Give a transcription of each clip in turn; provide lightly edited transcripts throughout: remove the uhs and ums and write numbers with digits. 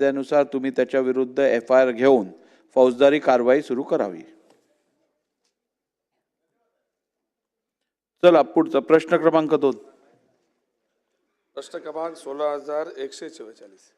त्यानुसार तुम्ही त्याच्या विरुद्ध FIR घेऊन फौजदारी कारवाई सुरू करावी. चला पुढचा प्रश्न क्रमांक 2. प्रश्न क्रमांक 16,144.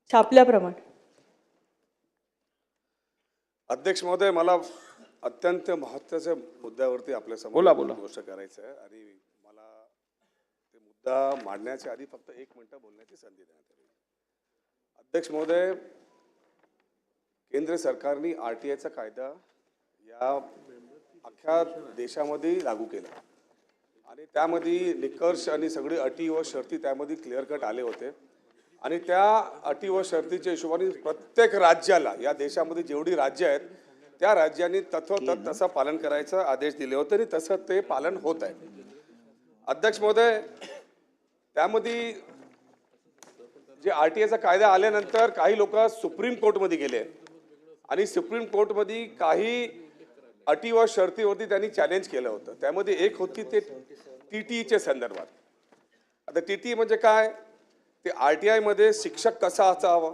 छापल्याप्रमाणे. अध्यक्ष महोदय, मला अत्यंत महत्त्वाच्या मुद्द्यावरती आपल्या बोला. समोर गोष्ट करायचं आहे आणि मला ते मुद्दा मांडण्याच्या आधी फक्त 1 मिनिट बोलण्याची संधी देण्यात आली. अध्यक्ष महोदय, केंद्र सरकारने RTIचा कायदा या अख्ख्या देशामध्ये लागू केला आणि त्यामध्ये निकष आणि सगळी अटी व शर्ती त्यामध्ये क्लिअर कट आले होते आणि त्या अटी व शर्तीच्या हिशोबाने प्रत्येक राज्याला, या देशामध्ये जेवढी राज्य आहेत त्या राज्यांनी तत्वतः तसं पालन करायचा आदेश दिले होते आणि तसं ते पालन होत आहे. अध्यक्ष महोदय, त्यामध्ये जे RTIचा कायदा आल्यानंतर काही लोक सुप्रीम कोर्टमध्ये गेले आणि सुप्रीम कोर्टमध्ये काही अटी व शर्तीवरती त्यांनी चॅलेंज केलं होतं. त्यामध्ये एक होती ते TTEच्या संदर्भात. आता TTE म्हणजे काय, ते RTI मध्ये शिक्षक कसा असावा,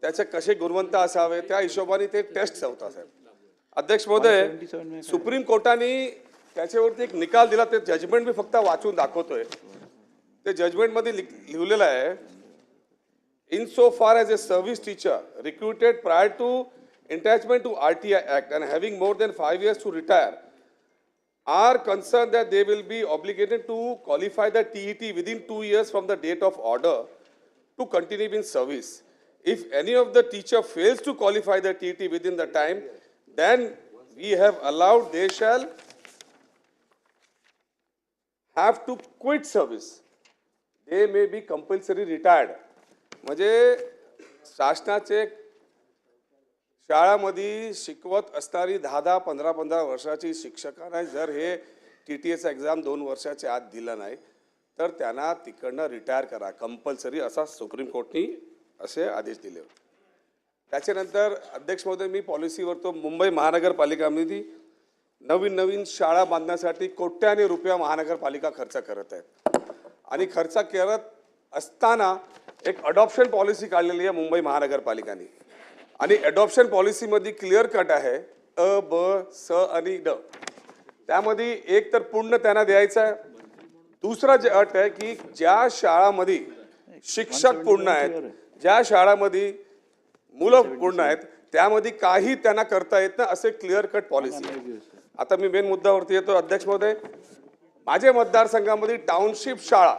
त्याचे कसे गुणवंत असावे, त्या हिशोबाने ते टेस्ट होता साहेब. अध्यक्ष महोदय, सुप्रीम कोर्टाने त्याच्यावरती एक निकाल दिला. ते जजमेंट मी फक्त वाचून दाखवतोय. ते जजमेंटमध्ये लिहिलेलं आहे, in so far as a service teacher recruited prior to attachment to RTI Act and having more than 5 years to retire are concerned that they will be obligated to qualify the TET within 2 years from the date of order to continue in service. If any of the teacher fails to qualify the TET within the time, then we have allowed they shall have to quit service. They may be compulsory retired. म्हणजे शासनाचे शाळामध्ये शिकवत असणारी 10-10, 15-15 वर्षाची शिक्षकांना जर हे TTEचा exam 2 वर्षाच्या आत दिला नाही तर त्यांना तिकडनं रिटायर करा कंपल्सरी, असा सुप्रीम कोर्टने असे आदेश दिले होते. त्याच्यानंतर अध्यक्ष महोदय, मी पॉलिसीवर तो मुंबई महानगरपालिकामध्ये नवीन शाळा बांधण्यासाठी कोट्याने रुपये महानगरपालिका खर्च करत आहे आणि खर्च करत असताना एक अडॉप्शन पॉलिसी काढलेली आहे मुंबई महानगरपालिकाने आणि अडॉप्शन पॉलिसीमध्ये क्लिअर कट आहे अ, ब, स आणि ड. त्यामध्ये एक तर पूर्ण त्यांना द्यायचं आहे. दुसरा जे अट आहे की ज्या शाळामध्ये शिक्षक पूर्ण आहेत, ज्या शाळामध्ये मुलं पूर्ण आहेत, त्यामध्ये काही त्यांना करता येत नाही, असे क्लिअर कट पॉलिसी आहे. आता मी मेन मुद्द्यावरती येतो. अध्यक्ष महोदय, माझ्या मतदारसंघामध्ये टाउनशिप शाळा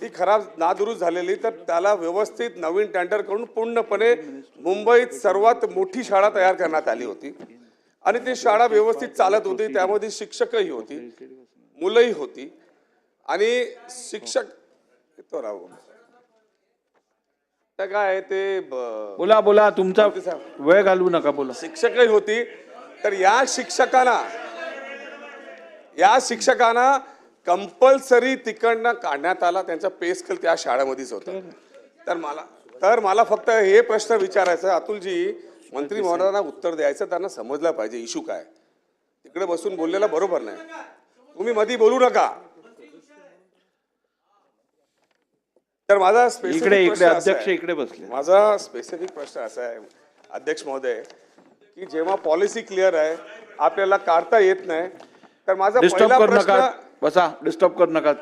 ही खराब नादुरुस्त झालेली, तर त्याला व्यवस्थित नवीन टेंडर करून पूर्णपणे मुंबईत सर्वात मोठी शाळा तयार करण्यात आली होती आणि ती शाळा व्यवस्थित चालत होती. त्यामध्ये शिक्षकही होती, मुलंही होती आणि शिक्षक तो राहू काय ते बोला तुमचा वेळ घालवू नका, बोला. शिक्षकही होती. तर या शिक्षकांना कंपल्सरी तिकडनं काढण्यात आला. त्यांचा पे स्केल त्या शाळेमध्येच होता. तर मला फक्त हे प्रश्न विचारायचा, अतुलजी मंत्री महोदयांना उत्तर द्यायचं, त्यांना समजलं पाहिजे इश्यू काय. तिकडे बसून बोललेला बरोबर नाही. तुम्ही मध्ये बोलू नका. तर माझा इकडे बसले. माझा स्पेसिफिक प्रश्न असा आहे अध्यक्ष महोदय, की जेव्हा पॉलिसी क्लिअर आहे, आपल्याला काढता येत नाही, तर माझा पहिला प्रश्न, बसा, डिस्टर्ब करू नका.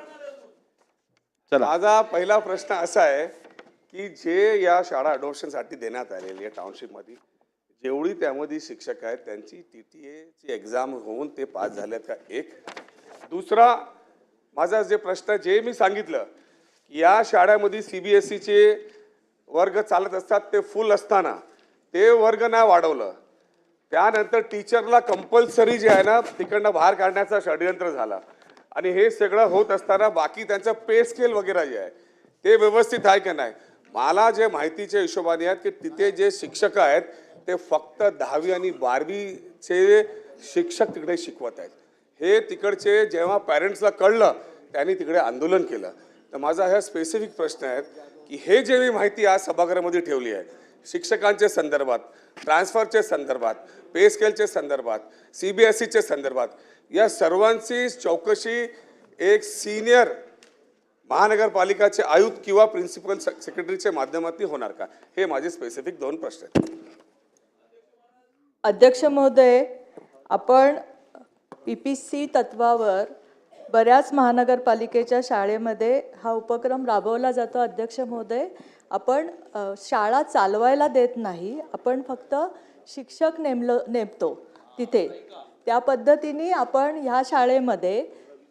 चला, माझा पहिला प्रश्न असा आहे की जे या शाळा अडॉप्शनसाठी देण्यात आलेली आहे टाउनशिपमध्ये, जेवढी त्यामध्ये शिक्षक आहेत त्यांची TTEची एक्झाम होऊन ते पास झालेत का? एक. दुसरा माझा जे प्रश्न, जे मी सांगितलं की या शाळेमध्ये CBSEचे वर्ग चालत असतात, ते फुल असताना ते वर्ग नाही वाढवलं. त्यानंतर टीचरला कंपल्सरी जे आहे ना तिकडनं बाहेर काढण्याचा षडयंत्र झाला आणि हे सगळं होत असताना बाकी त्यांचं पे स्केल वगैरे जे आहे ते व्यवस्थित आहे की नाही. मला जे माहितीच्या हिशोबाने आहेत की तिथे जे शिक्षक आहेत ते फक्त 10वी आणि 12वीचे शिक्षक तिकडे शिकवत आहेत. हे तिकडचे जेव्हा पॅरेंट्सला कळलं त्यांनी तिकडे आंदोलन केलं. तर माझा हा स्पेसिफिक प्रश्न आहे की हे जे मी माहिती आज सभागृहामध्ये ठेवली आहे शिक्षकांच्या संदर्भात, ट्रान्सफरच्या संदर्भात, पे स्केलच्या संदर्भात, CBSEच्या संदर्भात, या सर्वांची चौकशी एक सिनियर महानगरपालिकाचे आयुक्त किंवा प्रिन्सिपल सेक्रेटरीच्या माध्यमातून होणार का? हे माझे स्पेसिफिक 2 प्रश्न आहेत. अध्यक्ष महोदय, आपण PPC तत्वावर बऱ्याच महानगरपालिकेच्या शाळेमध्ये हा उपक्रम राबवला जातो. अध्यक्ष महोदय, आपण शाळा चालवायला देत नाही, आपण फक्त शिक्षक नेमतो तिथे. त्या पद्धतीने आपण ह्या शाळेमध्ये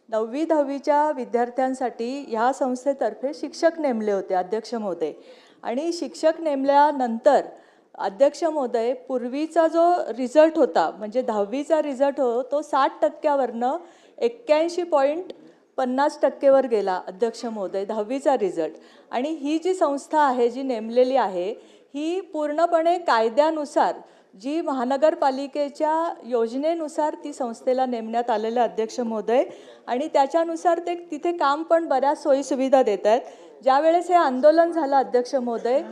9वी 10वीच्या विद्यार्थ्यांसाठी ह्या संस्थेतर्फे शिक्षक नेमले होते अध्यक्ष महोदय. आणि शिक्षक नेमल्यानंतर अध्यक्ष महोदय, पूर्वीचा जो रिझल्ट होता म्हणजे 10वीचा रिझल्ट तो 60%वरनं 81.50% गेला अध्यक्ष महोदय, 10वीचा रिझल्ट. आणि ही जी संस्था आहे जी नेमलेली आहे ही पूर्णपणे कायद्यानुसार जी महानगरपालिकेच्या योजनेनुसार ती संस्थेला नेमण्यात आलेलं अध्यक्ष महोदय. आणि त्याच्यानुसार ते तिथे काम पण बऱ्याच सोयीसुविधा देत आहेत. ज्यावेळेस हे आंदोलन झालं अध्यक्ष महोदय,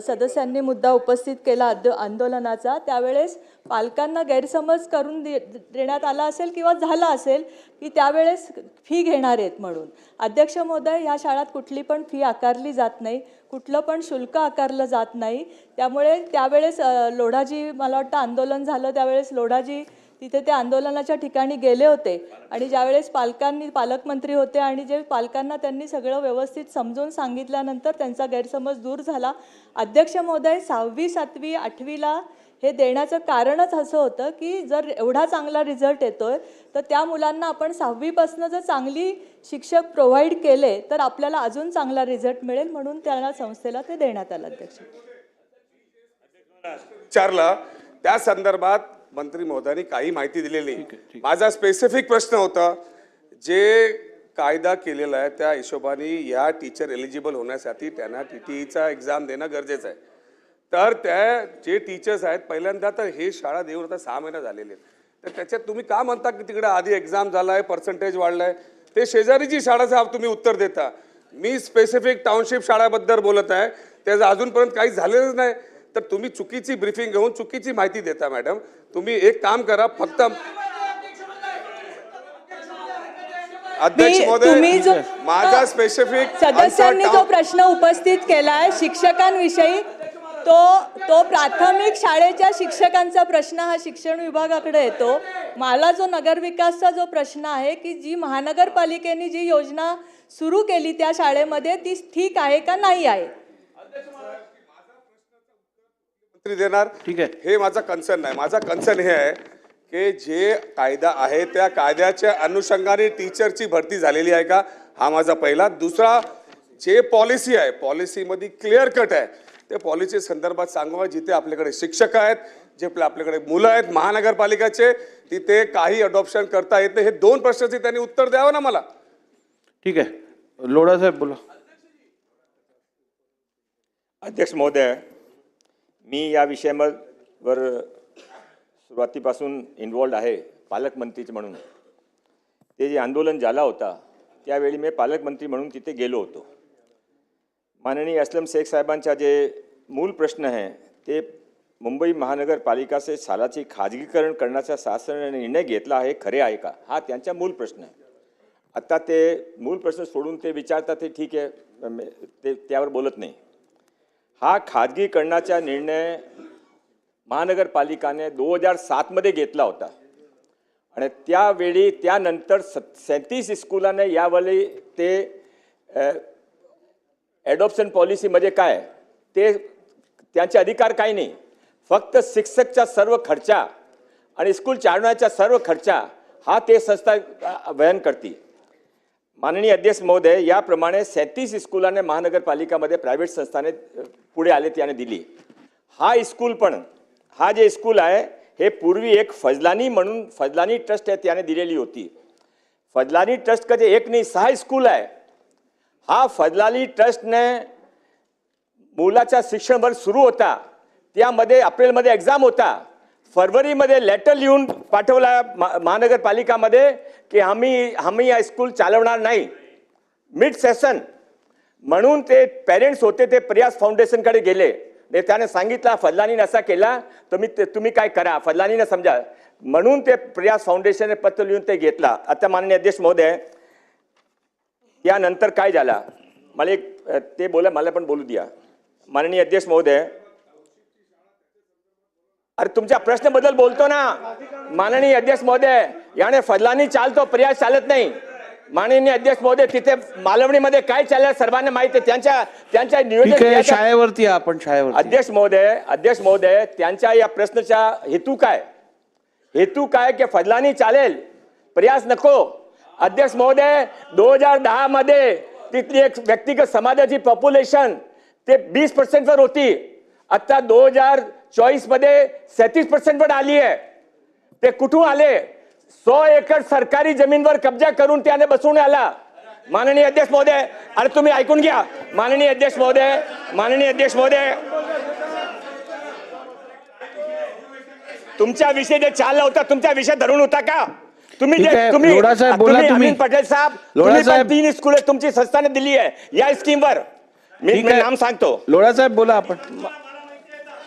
सदस्यांनी मुद्दा उपस्थित केला आंदोलनाचा, त्यावेळेस पालकांना गैरसमज करून देण्यात आला असेल किंवा झाला असेल की त्यावेळेस फी घेणार आहेत म्हणून. अध्यक्ष महोदय, ह्या शाळेत कुठली पण फी आकारली जात नाही, कुठलं पण शुल्क आकारलं जात नाही. त्यामुळे त्यावेळेस लोढाजी, मला वाटतं आंदोलन झालं त्यावेळेस लोढाजी तिथे त्या आंदोलनाच्या ठिकाणी गेले होते. आणि ज्यावेळेस पालकमंत्री होते आणि जे पालकांना त्यांनी सगळं व्यवस्थित समजून सांगितल्यानंतर त्यांचा गैरसमज दूर झाला. अध्यक्ष महोदय, 6वी 7वी 8वीला हे देण्याचं कारणच असं होतं की जर एवढा चांगला रिझल्ट येतोय तर त्या मुलांना आपण 6वीपासून जर चांगली शिक्षक प्रोव्हाइड केले तर आपल्याला अजून चांगला रिझल्ट मिळेल, म्हणून त्या संस्थेला ते देण्यात आलं. अध्यक्ष विचारलं त्या संदर्भात मंत्री महोदयांनी काही माहिती दिलेली. माझा स्पेसिफिक प्रश्न होता, जे कायदा केलेला आहे त्या हिशोबाने या टीचर एलिजिबल होण्यासाठी त्यांना TTEचा एक्झाम देणं गरजेचं आहे. तर त्या जे टीचर्स आहेत पहिल्यांदा तर हे शाळा देऊन आता 6 महिने झालेले आहेत, तर त्याच्यात तुम्ही का म्हणता की तिकडे आधी एक्झाम झालाय, पर्सेंटेज वाढलाय? ते शेजारीची शाळाचं तुम्ही उत्तर देता. मी स्पेसिफिक टाउनशिप शाळाबद्दल बोलत आहे, त्याचं अजूनपर्यंत काही झालेलंच नाही. तर तुम्ही चुकीची ब्रीफिंग घेऊन चुकीची माहिती देता. मॅडम, तुम्ही एक काम करा, फक्त अध्यक्ष महोदय, माझा स्पेसिफिक सदस्यांनी जो प्रश्न उपस्थित केलाय शिक्षकांविषयी तो प्राथमिक शाळेच्या शिक्षकांचा प्रश्न हा शिक्षण विभागाकडे येतो. मला जो नगरविकासचा जो प्रश्न आहे की जी महानगरपालिकेने जी योजना सुरू केली त्या शाळेमध्ये ती ठीक आहे का नाही आहे, देणार. ठीक आहे, हे माझा कन्सर्न नाही. माझा कन्सर्न हे आहे की जे कायदा आहे त्या कायद्याच्या अनुषंगाने टीचरची भरती झालेली आहे का, हा माझा पहिला. दुसरा, जे पॉलिसी आहे पॉलिसीमध्ये क्लिअर कट आहे, ते पॉलिसी संदर्भात सांगा. जिथे आपल्याकडे शिक्षक आहेत, जे आपल्याकडे मुलं आहेत महानगरपालिकाचे, तिथे काही अडॉप्शन करता येत नाही. हे 2 प्रश्नाचे त्यांनी उत्तर द्यावं ना मला. ठीक आहे, लोढा साहेब बोला. अध्यक्ष महोदय, मी या विषयावर सुरुवातीपासून इन्वॉल्ड आहे पालकमंत्रीचे म्हणून. ते जे आंदोलन झाला होता त्यावेळी मी पालकमंत्री म्हणून तिथे गेलो होतो. माननीय असलम शेख साहेबांचा जे मूल प्रश्न आहे ते मुंबई महानगरपालिकाचे शाळाचे खाजगीकरण करण्याचा शासनाने निर्णय घेतला आहे, खरे आहे का, हा त्यांचा मूल प्रश्न आहे. आता ते मूल प्रश्न सोडून ते विचारतात ते ठीक आहे, ते त्यावर बोलत नाही. हा खाजगीकरणाचा निर्णय महानगरपालिकाने 2007 घेतला होता आणि त्यावेळी त्यानंतर 37 स्कूलाने यावेळी ते ॲडॉप्शन पॉलिसीमध्ये काय ते त्यांचे अधिकार काही नाही, फक्त शिक्षकचा सर्व खर्चा आणि स्कूल चालवण्याचा सर्व खर्चा हा ते संस्था वहन करते. माननीय अध्यक्ष महोदय, याप्रमाणे 37 स्कूलाने महानगरपालिकामध्ये प्रायव्हेट संस्थाने पुढे आले त्याने दिली. हा स्कूल पण हा जे स्कूल आहे हे पूर्वी एक फजलानी म्हणून फजलानी ट्रस्ट आहे त्याने दिलेली होती. फजलानी ट्रस्ट का जे एक नाही 6 स्कूल आहे. हा फजलानी ट्रस्टने मुलाचा शिक्षण वर्ष सुरू होता, त्यामध्ये एप्रिलमध्ये एक्झाम होता, फरवरीमध्ये लेटर लिहून पाठवला महानगरपालिकामध्ये की आम्ही या स्कूल चालवणार नाही मिड सेशन. म्हणून ते पेरेंट्स होते ते प्रयास फाउंडेशनकडे गेले. त्याने सांगितलं फजलानीने असा केला तुम्ही काय करा, फजलानीने समजा. म्हणून ते प्रयास फाउंडेशनने पत्र लिहून ते घेतला. आता माननीय अध्यक्ष महोदय, त्यानंतर काय झाला मला एक ते बोला, मला पण बोलू द्या. माननीय अध्यक्ष महोदय, अरे तुमच्या प्रश्नाबद्दल बोलतो ना. माननीय अध्यक्ष महोदय, याने फडलांनी चालतो, प्रयास चालत नाही. माननीय अध्यक्ष महोदय, तिथे मालवणीमध्ये काय चाललं सर्वांना माहिती आहे. त्यांच्या ठीक आहे, नियोजन शाळेवरती या आपण, शाळेवरती. अध्यक्ष महोदय, त्यांच्या या प्रश्नाचा हेतू काय की फडलांनी चालेल, प्रयास नको. अध्यक्ष महोदय, 2010 मध्ये तिथली एक व्यक्तिगत समाजाची पॉप्युलेशन ते 20% वर होती. आता 2024 मध्ये 37% वर आली आहे. ते कुठून आले? 100 एकर सरकारी जमीनवर कब्जा करून त्याने बसवून आला. माननीय अध्यक्ष महोदय, अरे तुम्ही ऐकून घ्या. माननीय अध्यक्ष महोदय, तुमच्या विषय जे चालला होता, तुमच्या विषय धरून होता का? ठीक आहे, लोढा साहेब बोला तुम्ही. अमीन पटेल साहेब, लोढा तुम्ही साहेब. 3 स्कूल तुमची संस्थाने दिली आहे या स्कीमवर. मी ठीक आहे. नाम सांगतो. लोढा साहेब बोला आपण.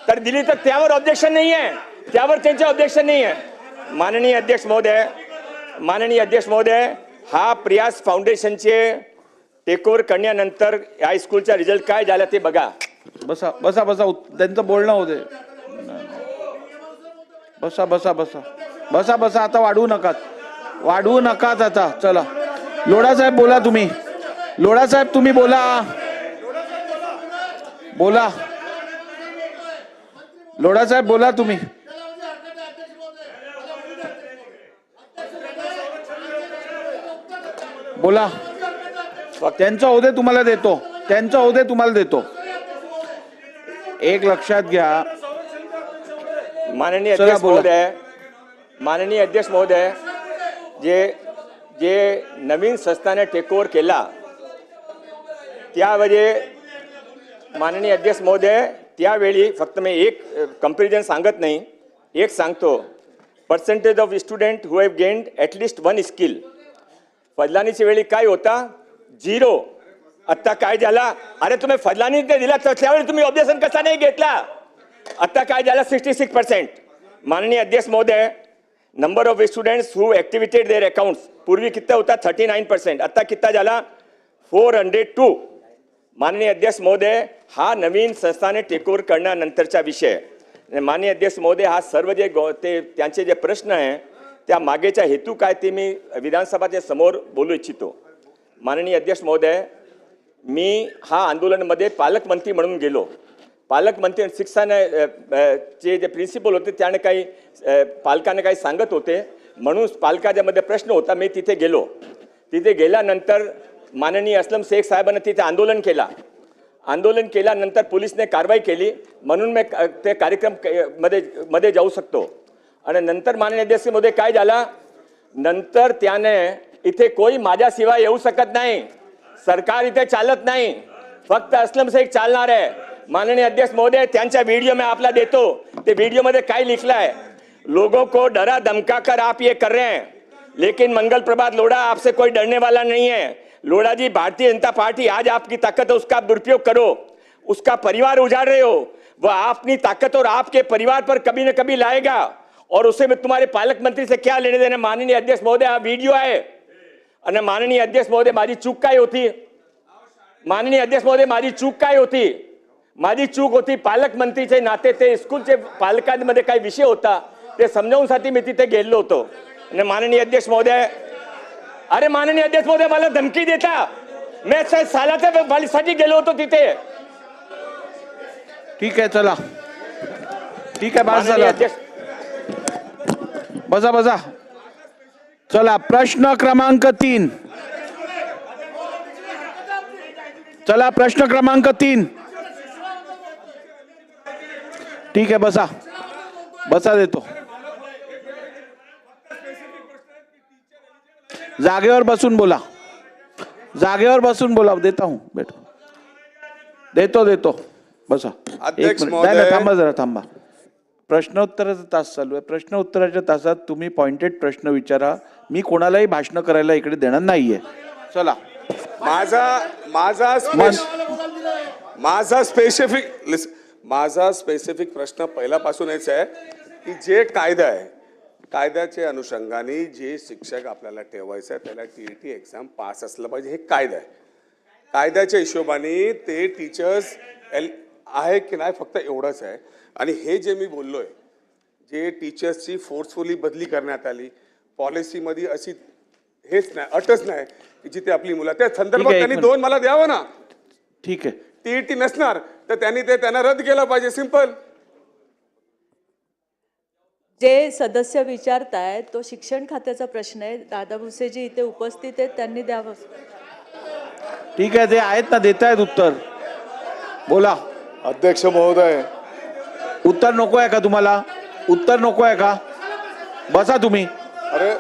तर दिली तर त्यावर ऑब्जेक्शन नाही आहे, त्यावर त्यांचे ऑब्जेक्शन नाही आहे. माननीय अध्यक्ष महोदय, हा प्रयास फाउंडेशनचे टेकओव्हर करण्यानंतर या स्कूलचा रिझल्ट काय झाला ते बघा. बसा बसा बसा, त्यांचं बोलणं होते. बसा बसा बसा बसा बसा, आता वाढवू नकात आता. चला, लोढा साहेब बोला तुम्ही. लोढा साहेब तुम्ही बोला. लोढा साहेब बोला तुम्ही. बोला. त्यांचा होते तुम्हाला देतो. एक लक्षात घ्या. माननीय चला, अध्यक्ष महोदय, जे नवीन संस्थाने टेकओव्हर केला त्यावेळी माननीय अध्यक्ष महोदय, त्यावेळी फक्त मी एक कंपॅरिझन सांगत नाही, एक सांगतो. Percentage of student who have gained at least 1 skill. फडलानीच्या वेळी काय होता? 0. आता काय झाला? अरे तुम्ही फडलानी ते दिला तर त्यावेळी तुम्ही ऑब्जेक्शन कसा नाही घेतला? आता काय झालं? 66%. माननीय अध्यक्ष महोदय, number of students who activated their accounts पूर्वी कितना होता? 39%. आता कितना झाला? 402. माननीय अध्यक्ष महोदय, हा नवीन संस्थाने टेकओव्हर करण्यानंतरचा विषय. माननीय अध्यक्ष महोदय, हा सर्व जे त्यांचे जे प्रश्न आहे त्या मागेचा हेतू काय ते मी विधानसभाच्या समोर बोलू इच्छितो. माननीय अध्यक्ष महोदय, मी हा आंदोलनामध्ये पालकमंत्री म्हणून गेलो. पालकमंत्री शिक्षणाचे जे प्रिन्सिपल होते त्याने काही पालकांना काही सांगत होते, म्हणून पालकांमध्ये प्रश्न होता. मी तिथे गेलो. तिथे गेल्यानंतर माननीय असलम शेख साहेबांनी तिथे आंदोलन केल्यानंतर पोलिसने कारवाई केली, म्हणून मी ते कार्यक्रम मध्ये जाऊ शकतो. आणि नंतर माननीय अध्यक्ष महोदय काय झाला? नंतर त्याने इथे कोई माझ्याशिवाय येऊ शकत नाही, सरकार इथे चालत नाही, फक्त असलम शेख चालणार आहे. माननीय अध्यक्ष महोदय, त्यांचा वीडियो मैं आपला देतो. ते वीडियो मध्ये काय लिखला है? लोगों को डरा धमका कर आप ये कर रहे हैं, लेकिन मंगल प्रभात लोढ़ा, आपसे कोई डरने वाला नहीं है. लोढ़ा जी, भारतीय जनता पार्टी आज आपकी ताकत है, उसका दुरुपयोग करो. उसका परिवार उजाड़ रहे हो, वह अपनी ताकत और आपके परिवार पर कभी न कभी लाएगा, और उसे में तुम्हारे पालक मंत्री से क्या लेने देने. माननीय अध्यक्ष महोदय, आ वीडियो आहे. અને माननीय अध्यक्ष महोदय, माझी चूक काय होती? माननीय अध्यक्ष महोदय, माझी चूक काय होती? माझी चूक होती पालकमंत्रीचे नाते ते स्कूलचे पालकांमध्ये काही विषय होता ते समजावण्यासाठी मी तिथे गेलो होतो. आणि माननीय अध्यक्ष महोदय, अरे माननीय अध्यक्ष महोदय, मला धमकी देता. मी सालाच्या बालीसाठी गेलो होतो तिथे. ठीक आहे, चला. ठीक आहे, बस झालं. बसा बसा. चला, प्रश्न क्रमांक 3. चला, प्रश्न क्रमांक 3. ठीक आहे, बसा देतो. जागेवर बसून बोला. देता हूं, बैठो. देतो. बसा. अध्यक्ष एक मिनिट. महोदय. नाही, थांबा. प्रश्नोत्तराचा तास चालू आहे. प्रश्नोत्तराच्या तासात तुम्ही पॉइंटेड प्रश्न विचारा. मी कोणालाही भाषण करायला इकडे देणार नाहीये. चला. माझा स्पेसिफिक प्रश्न पहिल्यापासून हेच आहे की जे कायदा आहे कायद्याच्या अनुषंगाने जे शिक्षक आपल्याला ठेवायचं आहे त्याला TET एक्झाम पास असलं पाहिजे, हे कायदा आहे. कायद्याच्या हिशोबाने ते टीचर्स आहे की नाही फक्त एवढंच आहे. आणि हे जे मी बोललोय, जे टीचर्सची फोर्सफुली बदली करण्यात आली, पॉलिसीमध्ये अशी हेच नाही, अटच नाही की जिथे आपली मुलं, त्या संदर्भात एक त्यांनी मिनिट. 2 मला द्यावं ना. ठीक आहे. TET नसणार तर त्यांना रद्द केलं पाहिजे, सिंपल. जे सदस्य विचारतायत तो शिक्षण खात्याचा प्रश्न आहे. दादा भुसेजी इथे उपस्थित आहेत, त्यांनी द्यावं. ठीक आहे, ते आहेत ना, देत आहेत उत्तर. बोला. अध्यक्ष महोदय, उत्तर नको आहे का तुम्हाला? उत्तर नको आहे का? बसा तुम्ही. अरे